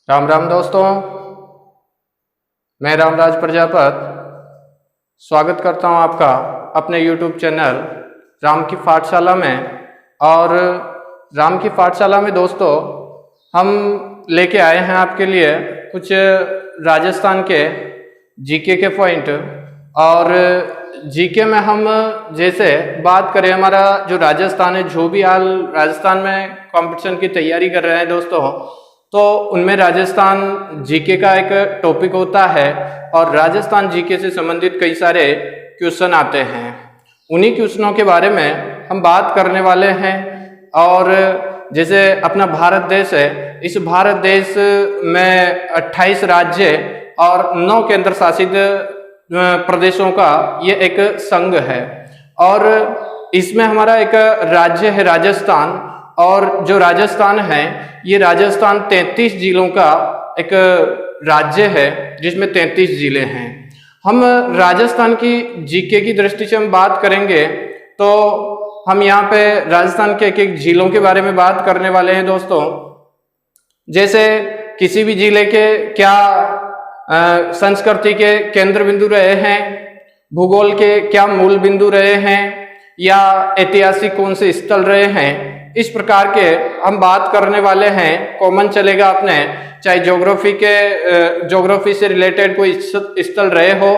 राम राम दोस्तों, मैं रामराज प्रजापत स्वागत करता हूं आपका अपने YouTube चैनल राम की पाठशाला में। और राम की पाठशाला में दोस्तों हम लेके आए हैं आपके लिए कुछ राजस्थान के जीके के पॉइंट। और जीके में हम जैसे बात करें, हमारा जो राजस्थान है, जो भी हाल राजस्थान में कंपटीशन की तैयारी कर रहे हैं दोस्तों, तो उनमें राजस्थान जीके का एक टॉपिक होता है और राजस्थान जीके से संबंधित कई सारे क्वेश्चन आते हैं। उन्हीं क्वेश्चनों के बारे में हम बात करने वाले हैं। और जैसे अपना भारत देश है, इस भारत देश में 28 राज्य और 9 केंद्र शासित प्रदेशों का ये एक संघ है। और इसमें हमारा एक राज्य है राजस्थान। और जो राजस्थान है, ये राजस्थान 33 जिलों का एक राज्य है जिसमें 33 जिले हैं। हम राजस्थान की जीके की दृष्टि से हम बात करेंगे तो हम यहाँ पे राजस्थान के एक एक जिलों के बारे में बात करने वाले हैं दोस्तों। जैसे किसी भी जिले के क्या संस्कृति के केंद्र बिंदु रहे हैं, भूगोल के क्या मूल बिंदु रहे हैं, या ऐतिहासिक कौन से स्थल रहे हैं, इस प्रकार के हम बात करने वाले हैं। कॉमन चलेगा अपने, चाहे ज्योग्राफी से रिलेटेड कोई स्थल रहे हो,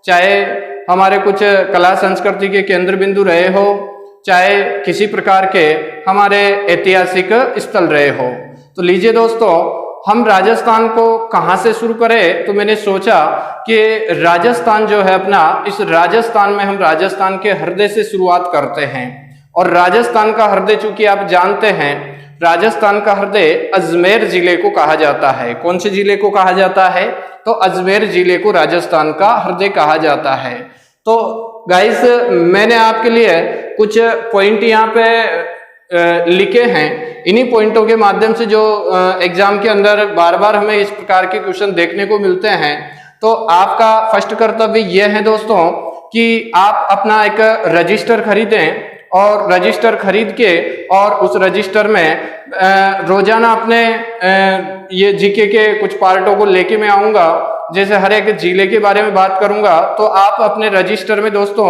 चाहे हमारे कुछ कला संस्कृति के केंद्र बिंदु रहे हो, चाहे किसी प्रकार के हमारे ऐतिहासिक स्थल रहे हो। तो लीजिए दोस्तों, हम राजस्थान को कहाँ से शुरू करें, तो मैंने सोचा कि राजस्थान जो है अपना, इस राजस्थान में हम राजस्थान के हृदय से शुरुआत करते हैं। और राजस्थान का हृदय चूंकि आप जानते हैं, राजस्थान का हृदय अजमेर जिले को कहा जाता है। कौन से जिले को कहा जाता है? तो अजमेर जिले को राजस्थान का हृदय कहा जाता है। तो गाइस, मैंने आपके लिए कुछ पॉइंट यहाँ पे लिखे हैं। इन्हीं पॉइंटों के माध्यम से जो एग्जाम के अंदर बार बार हमें इस प्रकार के क्वेश्चन देखने को मिलते हैं, तो आपका फर्स्ट कर्तव्य यह है दोस्तों कि आप अपना एक रजिस्टर खरीदें। और रजिस्टर खरीद के और उस रजिस्टर में रोजाना अपने ये जीके के कुछ पार्टों को लेके मैं आऊंगा। जैसे हर एक जिले के बारे में बात करूंगा, तो आप अपने रजिस्टर में दोस्तों,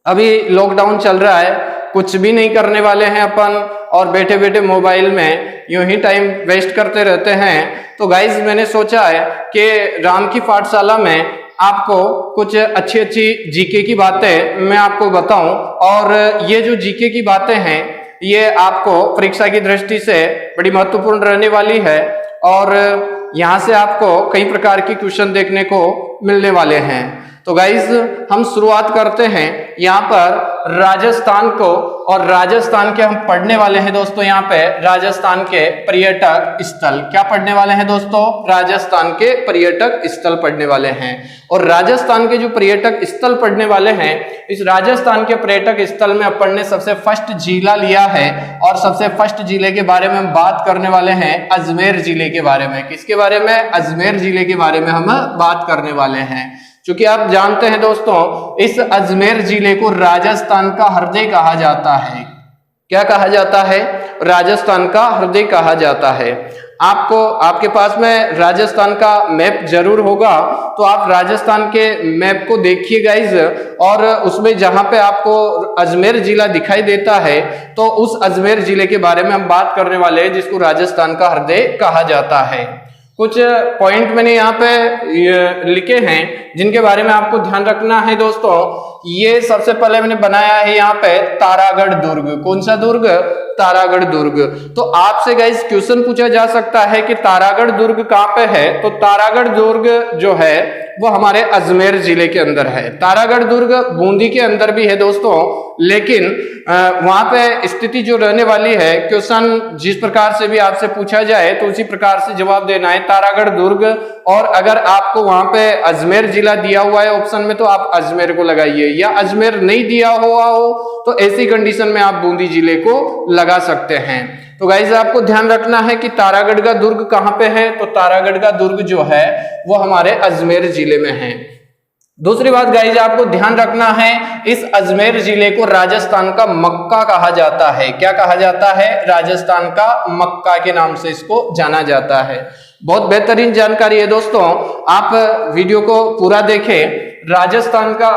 अभी लॉकडाउन चल रहा है, कुछ भी नहीं करने वाले हैं अपन, और बैठे बैठे मोबाइल में यूं ही टाइम वेस्ट करते रहते हैं। तो गाइज, मैंने सोचा है कि राम की पाठशाला में आपको कुछ अच्छी अच्छी जीके की बातें मैं आपको बताऊं। और ये जो जीके की बातें हैं, ये आपको परीक्षा की दृष्टि से बड़ी महत्वपूर्ण रहने वाली है। और यहाँ से आपको कई प्रकार के क्वेश्चन देखने को मिलने वाले हैं। तो गाइज, हम शुरुआत करते हैं यहाँ पर राजस्थान को। और राजस्थान के हम पढ़ने वाले हैं दोस्तों, यहाँ पे राजस्थान के पर्यटक स्थल। क्या पढ़ने वाले हैं दोस्तों? राजस्थान के पर्यटक स्थल पढ़ने वाले हैं। और राजस्थान के जो पर्यटक स्थल पढ़ने वाले हैं, इस राजस्थान के पर्यटक स्थल में अपन ने सबसे फर्स्ट जिला लिया है। और सबसे फर्स्ट जिले के बारे में हम बात करने वाले हैं, अजमेर जिले के बारे में। किसके बारे में? अजमेर जिले के बारे में हम बात करने वाले हैं। क्योंकि आप जानते हैं दोस्तों, इस अजमेर जिले को राजस्थान का हृदय कहा जाता है। क्या कहा जाता है? राजस्थान का हृदय कहा जाता है। आपके पास में राजस्थान का मैप जरूर होगा, तो आप राजस्थान के मैप को देखिए गाइज। और उसमें जहां पे आपको अजमेर जिला दिखाई देता है, तो उस अजमेर जिले के बारे में हम बात करने वाले हैं, जिसको राजस्थान का हृदय कहा जाता है। कुछ पॉइंट मैंने यहाँ पे लिखे हैं जिनके बारे में आपको ध्यान रखना है दोस्तों। ये सबसे पहले मैंने बनाया है यहाँ पे तारागढ़ दुर्ग। कौन सा दुर्ग? तारागढ़ दुर्ग। तो आपसे गाइस क्वेश्चन पूछा जा सकता है कि तारागढ़ दुर्ग कहाँ पे है? तो तारागढ़ दुर्ग जो है वो हमारे अजमेर जिले के अंदर है। तारागढ़ दुर्ग बूंदी के अंदर भी है दोस्तों, लेकिन वहां पे स्थिति जो रहने वाली है, क्वेश्चन जिस प्रकार से भी आपसे पूछा जाए तो उसी प्रकार से जवाब देना है, तारागढ़ दुर्ग। और अगर आपको वहां पे अजमेर जिला दिया हुआ है ऑप्शन में, तो आप अजमेर को लगाइए, या अजमेर नहीं दिया हुआ हो तो ऐसी कंडीशन में आप बूंदी जिले को लगा सकते हैं। तो गाइस, आपको ध्यान रखना है कि तारागढ़ का दुर्ग कहां पे है? तो तारागढ़ का दुर्ग जो है वो हमारे अजमेर जिले में है। दूसरी बात गाइस, आपको ध्यान रखना है, इस अजमेर जिले को राजस्थान का मक्का कहा जाता है। क्या कहा जाता है? राजस्थान का मक्का के नाम से इसको जाना जाता है। बहुत बेहतरीन जानकारी है दोस्तों, आप वीडियो को पूरा देखें। राजस्थान का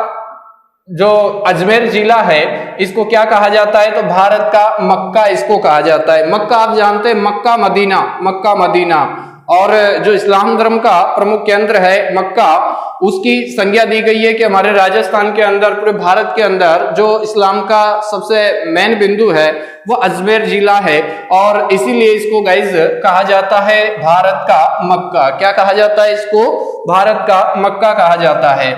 जो अजमेर जिला है इसको क्या कहा जाता है, तो भारत का मक्का इसको कहा जाता है। मक्का आप जानते हैं, मक्का मदीना, मक्का मदीना। और जो इस्लाम धर्म का प्रमुख केंद्र है मक्का, उसकी संज्ञा दी गई है कि हमारे राजस्थान के अंदर, पूरे भारत के अंदर जो इस्लाम का सबसे मेन बिंदु है वो अजमेर जिला है। और इसीलिए इसको गाइज कहा जाता है भारत का मक्का। क्या कहा जाता है इसको? भारत का मक्का कहा जाता है।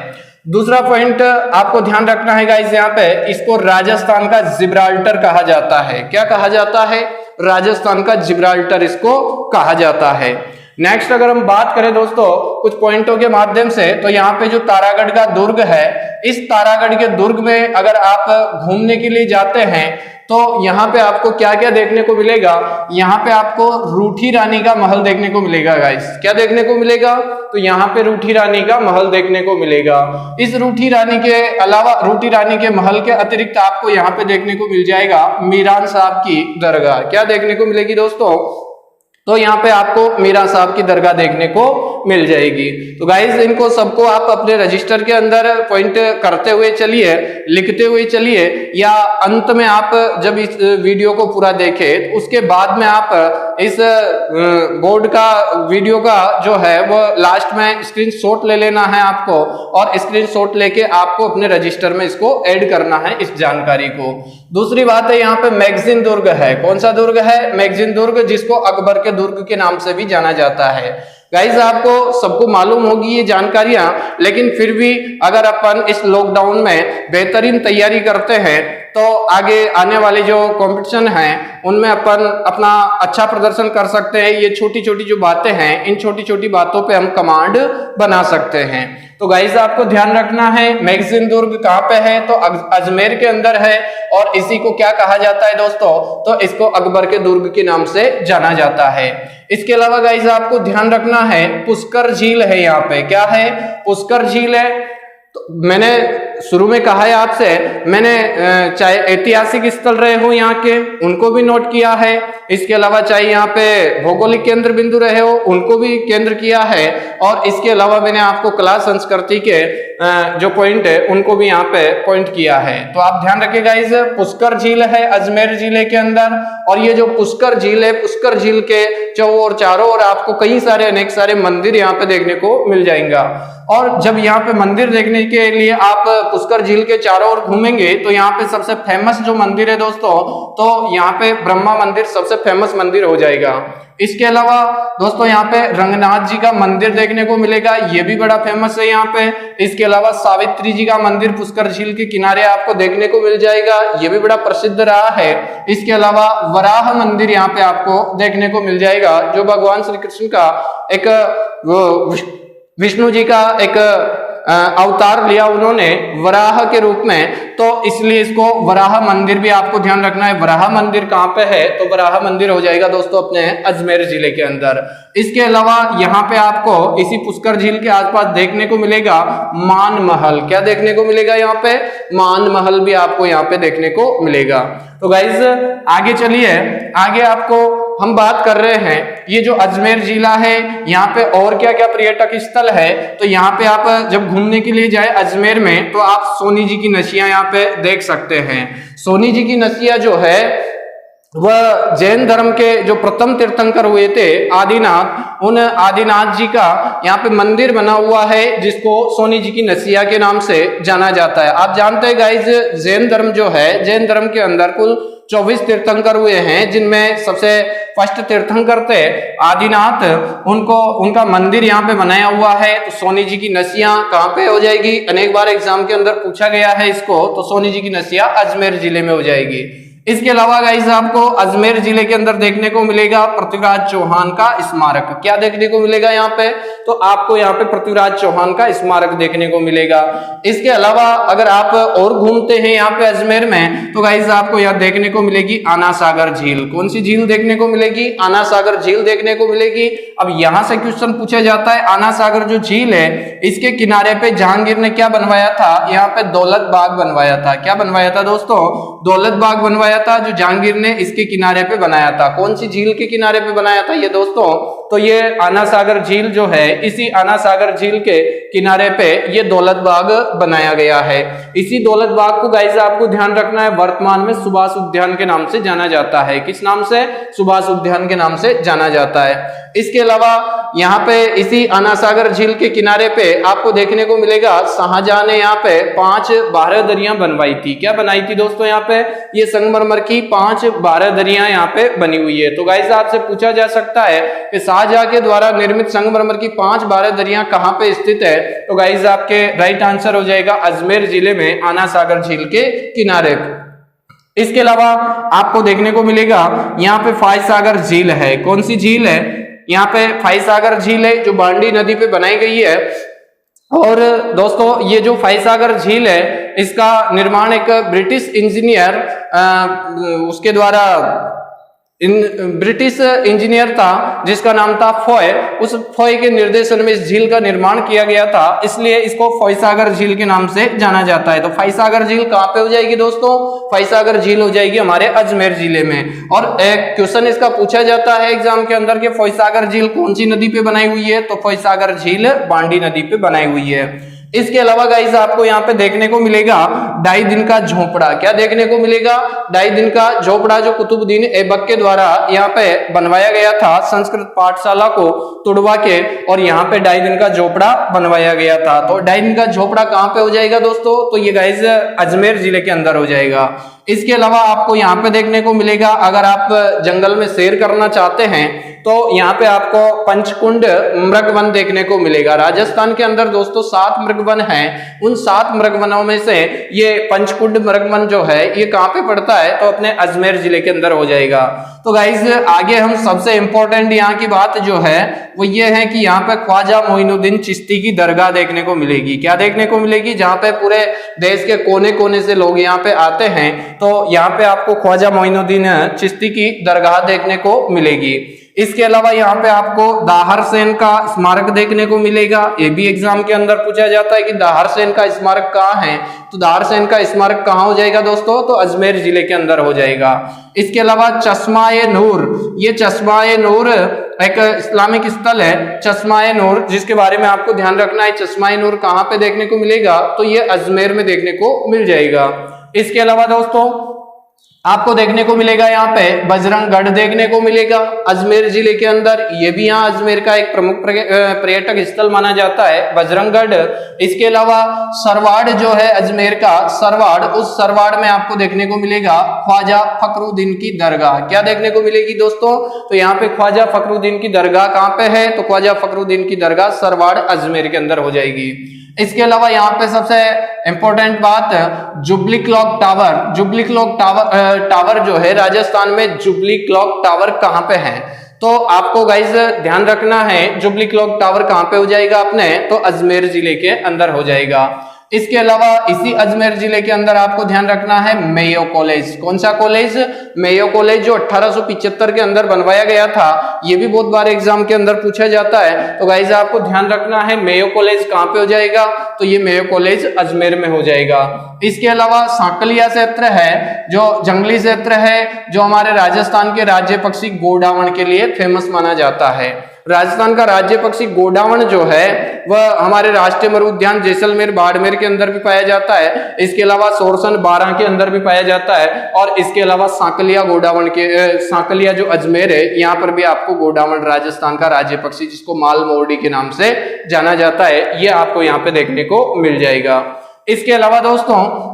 दूसरा पॉइंट आपको ध्यान रखना है गाइस, यहाँ पे इसको राजस्थान का जिब्राल्टर कहा जाता है। क्या कहा जाता है? राजस्थान का जिब्राल्टर इसको कहा जाता है। नेक्स्ट अगर हम बात करें दोस्तों कुछ पॉइंटों के माध्यम से, तो यहाँ पे जो तारागढ़ का दुर्ग है, इस तारागढ़ के दुर्ग में अगर आप घूमने के लिए जाते हैं तो यहाँ पे आपको क्या क्या देखने को मिलेगा? यहाँ पे आपको रूठी रानी का महल देखने को मिलेगा गाइस। क्या देखने को मिलेगा? तो यहाँ पे रूठी रानी का महल देखने को मिलेगा। इस रूठी रानी के अलावा, रूठी रानी के महल के अतिरिक्त आपको यहाँ पे देखने को मिल जाएगा मीरान साहब की दरगाह। क्या देखने को मिलेगी दोस्तों? तो यहाँ पे आपको मीरान साहब की दरगाह देखने को मिल जाएगी। तो गाइज इनको सबको आप अपने रजिस्टर के अंदर पॉइंट करते हुए चलिए, लिखते हुए चलिए, या अंत में आप जब इस वीडियो को पूरा देखें तो उसके बाद में आप इस बोर्ड का वीडियो का जो है वो लास्ट में स्क्रीनशॉट ले लेना है आपको, और स्क्रीनशॉट लेके आपको अपने रजिस्टर में इसको ऐड करना है इस जानकारी को। दूसरी बात है यहाँ पे मैगजीन दुर्ग है। कौन सा दुर्ग है? मैगजीन दुर्ग, जिसको अकबर के दुर्ग के नाम से भी जाना जाता है। गाइज आपको सबको मालूम होगी ये जानकारियां, लेकिन फिर भी अगर अपन इस लॉकडाउन में बेहतरीन तैयारी करते हैं तो आगे आने वाले जो कंपटीशन हैं उनमें अपन अपना अच्छा प्रदर्शन कर सकते हैं। ये छोटी छोटी जो बातें हैं, इन छोटी छोटी बातों पे हम कमांड बना सकते हैं। तो गाइज आपको ध्यान रखना है, मैगजीन दुर्ग कहाँ पे है? तो अजमेर के अंदर है। और इसी को क्या कहा जाता है दोस्तों? तो इसको अकबर के दुर्ग के नाम से जाना जाता है। इसके अलावा गाइज आपको ध्यान रखना है, पुष्कर झील है यहाँ पे। क्या है? पुष्कर झील है। तो मैंने शुरू में कहा है आपसे, मैंने चाहे ऐतिहासिक स्थल रहे हो यहाँ के उनको भी नोट किया है, इसके अलावा चाहे यहाँ पे भौगोलिक केंद्र बिंदु रहे हो उनको भी केंद्र किया है, और इसके अलावा मैंने आपको कला संस्कृति के जो पॉइंट है उनको भी यहाँ पे पॉइंट किया है। तो आप ध्यान रखिएगा, इस पुष्कर झील है अजमेर जिले के अंदर, और ये जो पुष्कर झील है, पुष्कर झील के चारों ओर आपको कई सारे अनेक सारे मंदिर यहाँ पे देखने को मिल जाएगा। और जब यहाँ पे मंदिर देखने के लिए आप पुष्कर झील के चारों ओर घूमेंगे तो यहाँ पे सबसे फेमस जो मंदिर है दोस्तों, तो यहाँ पे ब्रह्मा मंदिर सबसे फेमस मंदिर हो जाएगा। इसके अलावा दोस्तों यहाँ पे रंगनाथ जी का मंदिर देखने को मिलेगा, ये भी बड़ा फेमस है यहाँ पे। इसके अलावा सावित्री जी का मंदिर पुष्कर झील के किनारे आपको देखने को मिल जाएगा, ये भी बड़ा प्रसिद्ध रहा है। इसके अलावा वराह मंदिर यहाँ पे आपको देखने को मिल जाएगा, जो भगवान श्री कृष्ण का एक विष्णु जी का एक अवतार लिया उन्होंने वराह के रूप में, तो इसलिए इसको वराह मंदिर भी आपको ध्यान रखना है। वराह मंदिर कहाँ पे है? तो वराह मंदिर हो जाएगा दोस्तों अपने अजमेर जिले के अंदर। इसके अलावा यहाँ पे आपको इसी पुष्कर झील के आसपास देखने को मिलेगा मान महल। क्या देखने को मिलेगा यहाँ पे? मान महल भी आपको यहाँ पे देखने को मिलेगा। तो गाइज आगे चलिए, आगे आपको हम बात कर रहे हैं ये जो अजमेर जिला है यहाँ पे और क्या क्या पर्यटक स्थल है। तो यहाँ पे आप जब घूमने के लिए जाए अजमेर में तो आप सोनी जी की नसिया यहाँ पे देख सकते हैं। सोनी जी की नसिया जो है वह जैन धर्म के जो प्रथम तीर्थंकर हुए थे आदिनाथ, उन आदिनाथ जी का यहाँ पे मंदिर बना हुआ है जिसको सोनी जी की नसिया के नाम से जाना जाता है। आप जानते हैं गाइज जैन धर्म जो है, जैन धर्म के अंदर कुल 24 तीर्थंकर हुए हैं, जिनमें सबसे फर्स्ट तीर्थंकर थे आदिनाथ, उनका मंदिर यहाँ पे बनाया हुआ है। तो सोनी जी की नसिया कहाँ पे हो जाएगी? अनेक बार एग्जाम के अंदर पूछा गया है इसको, तो सोनी जी की नसिया अजमेर जिले में हो जाएगी। इसके अलावा गाइस आपको अजमेर जिले के अंदर देखने को मिलेगा पृथ्वीराज चौहान का स्मारक। क्या देखने को मिलेगा यहाँ पे? तो आपको यहाँ पे पृथ्वीराज चौहान का स्मारक देखने को मिलेगा। इसके अलावा अगर आप और घूमते हैं यहाँ पे अजमेर में तो गाइस आपको यहाँ देखने को मिलेगी आना सागर झील। कौन सी झील देखने को मिलेगी? आना सागर झील देखने को मिलेगी। अब यहाँ से क्वेश्चन पूछा जाता है, आना सागर जो झील है इसके किनारे पे जहांगीर ने क्या बनवाया था? यहाँ पे दौलत बाग बनवाया था। क्या बनवाया था दोस्तों? दौलत बाग बनवाया था, जो जहांगीर ने इसके किनारे पे बनाया था। कौन सी झील के किनारे पे बनाया था ये दोस्तों? तो ये आना सागर झील जो है, इसी आना सागर झील के किनारे पे ये दौलत बाग बनाया गया है। इसी दौलत बाग को गाइस आपको ध्यान रखना है, वर्तमान में सुभाष उद्यान के नाम से जाना जाता है। किस नाम से? सुभाष उद्यान के नाम से जाना जाता है। इसके अलावा यहाँ पे इसी आना सागर झील के किनारे पे आपको देखने को मिलेगा शाहजहां ने यहाँ पे 5 बारहदरियां बनवाई थी। क्या बनाई थी दोस्तों? यहाँ पे ये संगमरमर की 5 बारहदरियां यहाँ पे बनी हुई है। तो गाइस आपसे पूछा जा सकता है कि शाहजहां के द्वारा निर्मित संगमरमर की 5 बारहदरियां कहाँ पे स्थित है? तो गाइस आपके राइट आंसर हो जाएगा अजमेर जिले में आना सागर झील के किनारे। इसके अलावा आपको देखने को मिलेगा यहाँ पे फाय सागर झील है। कौन सी झील है? यहाँ पे फाय सागर झील है जो बांडी नदी पे बनाई गई है। और दोस्तों ये जो फाय सागर झील है इसका निर्माण एक ब्रिटिश इंजीनियर उसके द्वारा ब्रिटिश इंजीनियर था जिसका नाम था फॉय। उस फॉय के निर्देशन में इस झील का निर्माण किया गया था, इसलिए इसको फाय सागर झील के नाम से जाना जाता है। तो फाय सागर झील कहाँ पे हो जाएगी दोस्तों? फाय सागर झील हो जाएगी हमारे अजमेर जिले में। और एक क्वेश्चन इसका पूछा जाता है एग्जाम के अंदर कि फाय सागर झील कौन सी नदी पे बनाई हुई है? तो फाय सागर झील बांडी नदी पे बनाई हुई है। इसके अलावा गाइस आपको यहाँ पे देखने को मिलेगा 2.5 दिन का झोपड़ा। क्या देखने को मिलेगा? 2.5 दिन का झोपड़ा जो कुतुबुद्दीन ऐबक के द्वारा यहाँ पे बनवाया गया था संस्कृत पाठशाला को तुड़वा के, और यहाँ पे 2.5 दिन का झोपड़ा बनवाया गया था। तो 2.5 दिन का झोपड़ा कहाँ पे हो जाएगा दोस्तों? तो ये गाइस अजमेर जिले के अंदर हो जाएगा। इसके अलावा आपको यहाँ पे देखने को मिलेगा, अगर आप जंगल में सैर करना चाहते हैं तो यहाँ पे आपको पंचकुंड मृगवन देखने को मिलेगा। राजस्थान के अंदर दोस्तों 7 मृगवन हैं। उन 7 मृगवनों में से ये पंचकुंड मृगवन जो है ये कहाँ पे पड़ता है? तो अपने अजमेर जिले के अंदर हो जाएगा। तो गाइस आगे हम सबसे इंपॉर्टेंट यहाँ की बात जो है वो ये है कि यहाँ पे ख्वाजा मोइनुद्दीन चिश्ती की दरगाह देखने को मिलेगी। क्या देखने को मिलेगी? जहाँ पे पूरे देश के कोने कोने से लोग यहाँ पे आते हैं, तो यहाँ पे आपको ख्वाजा मोइनुद्दीन चिश्ती की दरगाह देखने को मिलेगी। इसके अलावा यहाँ पे आपको दाहर सेन का स्मारक देखने को मिलेगा। ये भी एग्जाम के अंदर पूछा जाता है कि दाहर सेन का स्मारक कहाँ है? तो दाहर सेन का स्मारक कहाँ हो जाएगा दोस्तों? तो अजमेर जिले के अंदर हो जाएगा। इसके अलावा चश्मा-ए नूर, ये चश्मा-ए नूर एक इस्लामिक स्थल है, चश्मा-ए नूर, जिसके बारे में आपको ध्यान रखना है। चश्मा-ए नूर कहाँ पे देखने को मिलेगा? तो ये अजमेर में देखने को मिल जाएगा। इसके अलावा दोस्तों आपको देखने को मिलेगा यहाँ पे बजरंगगढ़ देखने को मिलेगा अजमेर जिले के अंदर। ये भी यहाँ अजमेर का एक प्रमुख पर्यटक स्थल माना जाता है बजरंगगढ़। इसके अलावा सरवाड़ जो है अजमेर का, सरवाड़, उस सरवाड़ में आपको देखने को मिलेगा ख्वाजा फखरुद्दीन की दरगाह। क्या देखने को मिलेगी दोस्तों? तो यहाँ पे ख्वाजा फखरुद्दीन की दरगाह कहाँ पे है? तो ख्वाजा फखरुद्दीन की दरगाह सरवाड़ अजमेर के अंदर हो जाएगी। इसके अलावा यहाँ पे सबसे इंपॉर्टेंट बात jubilee clock tower. Jubilee clock tower जो है राजस्थान में, जुबली क्लॉक टावर कहाँ पे है? तो आपको गाइस ध्यान रखना है जुबली क्लॉक टावर कहाँ पे हो जाएगा अपने? तो अजमेर जिले के अंदर हो जाएगा। इसके अलावा इसी अजमेर जिले के अंदर आपको ध्यान रखना है मेयो कॉलेज। कौन सा कॉलेज? मेयो कॉलेज, जो 1875 के अंदर बनवाया गया था। ये भी बहुत बार एग्जाम के अंदर पूछा जाता है। तो गाइस आपको ध्यान रखना है मेयो कॉलेज कहाँ पे हो जाएगा? तो ये मेयो कॉलेज अजमेर में हो जाएगा। इसके अलावा सांकलिया क्षेत्र है जो जंगली क्षेत्र है, जो हमारे राजस्थान के राज्य पक्षी गोडावण के लिए फेमस माना जाता है। राजस्थान का राज्य पक्षी गोडावण जो है वह हमारे राष्ट्रीय मरु उद्यान जैसलमेर बाड़मेर के अंदर भी पाया जाता है। इसके अलावा सोरसन बारां के अंदर भी पाया जाता है। और इसके अलावा सांकलिया गोडावण के सांकलिया जो अजमेर है यहाँ पर भी आपको गोडावण राजस्थान का राज्य पक्षी जिसको माल मोरडी के नाम से जाना जाता है, ये आपको यहाँ पे देखने को मिल जाएगा। इसके अलावा दोस्तों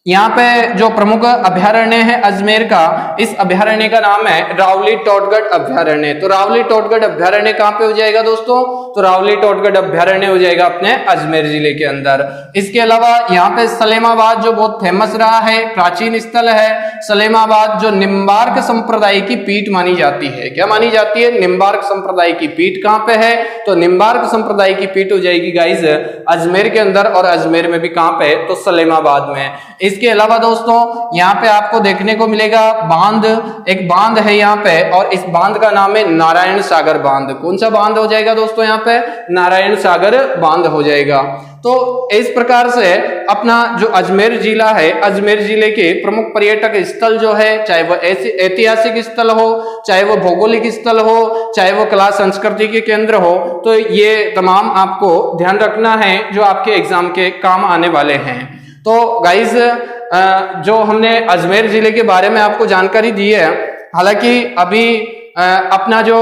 यहाँ पे जो प्रमुख अभ्यारण्य है अजमेर का, इस अभ्यारण्य का नाम है रावली टोटगढ़ अभ्यारण्य। तो रावली टोटगढ़ अभ्यारण्य कहाँ पे हो जाएगा दोस्तों? तो रावली टोटगढ़ अभ्यारण्य हो जाएगा अपने अजमेर जिले के अंदर। इसके अलावा यहाँ पे सलेमाबाद जो बहुत फेमस रहा है, प्राचीन स्थल है सलेमाबाद, जो निम्बार्क संप्रदाय की पीठ मानी जाती है। क्या मानी जाती है? निम्बार्क संप्रदाय की पीठ कहाँ पे है? तो निम्बार्क संप्रदाय की पीठ हो जाएगी गाइज अजमेर के अंदर, और अजमेर में भी कहाँ पे? तो सलेमाबाद में। इसके अलावा दोस्तों यहाँ पे आपको देखने को मिलेगा बांध, एक बांध है यहाँ पे, और इस बांध का नाम है नारायण सागर बांध। कौन सा बांध हो जाएगा दोस्तों? यहाँ पे नारायण सागर बांध हो जाएगा। तो इस प्रकार से अपना जो अजमेर जिला है, अजमेर जिले के प्रमुख पर्यटक स्थल जो है, चाहे वो ऐतिहासिक स्थल हो, चाहे वो भौगोलिक स्थल हो, चाहे वो कला संस्कृति के केंद्र हो, तो ये तमाम आपको ध्यान रखना है जो आपके एग्जाम के काम आने वाले हैं। तो गाइज जो हमने अजमेर जिले के बारे में आपको जानकारी दी है, हालांकि अभी अपना जो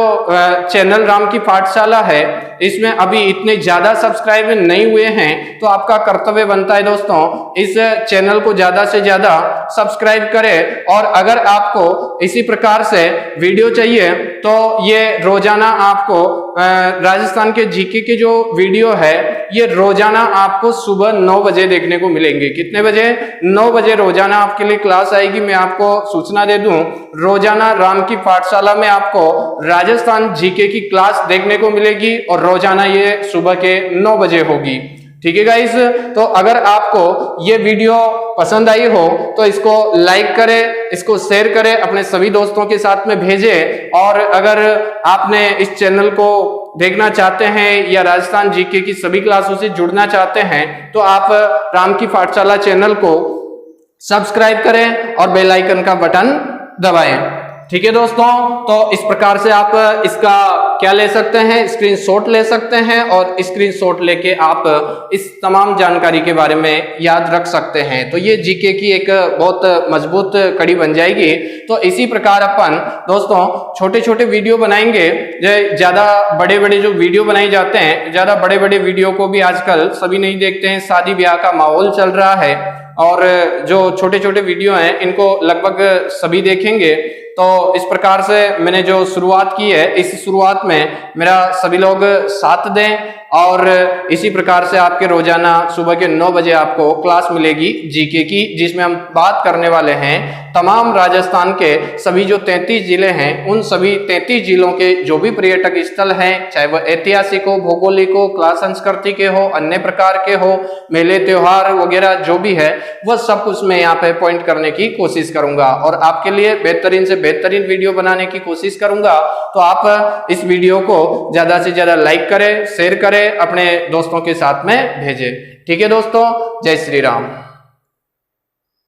चैनल राम की पाठशाला है इसमें अभी इतने ज्यादा सब्सक्राइब नहीं हुए हैं, तो आपका कर्तव्य बनता है दोस्तों इस चैनल को ज्यादा से ज्यादा सब्सक्राइब करें। और अगर आपको इसी प्रकार से वीडियो चाहिए तो ये रोजाना आपको राजस्थान के जीके के जो वीडियो है ये रोजाना आपको सुबह 9 बजे देखने को मिलेंगे। कितने बजे? 9 बजे रोजाना आपके लिए क्लास आएगी। मैं आपको सूचना दे दूं, रोजाना राम की पाठशाला में आपको राजस्थान जीके की क्लास देखने को मिलेगी और रोजाना ये सुबह के 9 बजे होगी। ठीक है गाइस, तो अगर आपको ये वीडियो पसंद आई हो तो इसको लाइक करें, इसको शेयर करें, अपने सभी दोस्तों के साथ में भेजें। और अगर आपने इस चैनल को देखना चाहते हैं या राजस्थान जीके की सभी क्लासों से जुड़ना चाहते हैं तो आप राम की पाठशाला चैनल को सब्सक्राइब करें और बेल आइकन का बटन दबाएं। ठीक है दोस्तों, तो इस प्रकार से आप इसका क्या ले सकते हैं, स्क्रीनशॉट ले सकते हैं और स्क्रीनशॉट लेके आप इस तमाम जानकारी के बारे में याद रख सकते हैं। तो ये जीके की एक बहुत मजबूत कड़ी बन जाएगी। तो इसी प्रकार अपन दोस्तों छोटे छोटे वीडियो बनाएंगे। ज्यादा बड़े बड़े जो वीडियो बनाए जाते हैं, ज्यादा बड़े बड़े वीडियो को भी आजकल सभी नहीं देखते हैं, शादी ब्याह का माहौल चल रहा है और जो छोटे छोटे वीडियो हैं इनको लगभग सभी देखेंगे। तो इस प्रकार से मैंने जो शुरुआत की है, इस शुरुआत में मेरा सभी लोग साथ दें और इसी प्रकार से आपके रोजाना सुबह के 9 बजे आपको क्लास मिलेगी जीके की, जिसमें हम बात करने वाले हैं तमाम राजस्थान के सभी जो 33 जिले हैं, उन सभी 33 जिलों के जो भी पर्यटक स्थल हैं, चाहे वह ऐतिहासिक हो, भौगोलिक हो, कला संस्कृति के हो, अन्य प्रकार के हो, मेले त्योहार वगैरह जो भी है, वह सब कुछ मैं यहाँ पे पॉइंट करने की कोशिश करूंगा और आपके लिए बेहतरीन से बेहतरीन वीडियो बनाने की कोशिश करूंगा। तो आप इस वीडियो को ज्यादा से ज्यादा लाइक करें, शेयर करें, अपने दोस्तों के साथ में भेजें। ठीक है दोस्तों, जय श्री राम।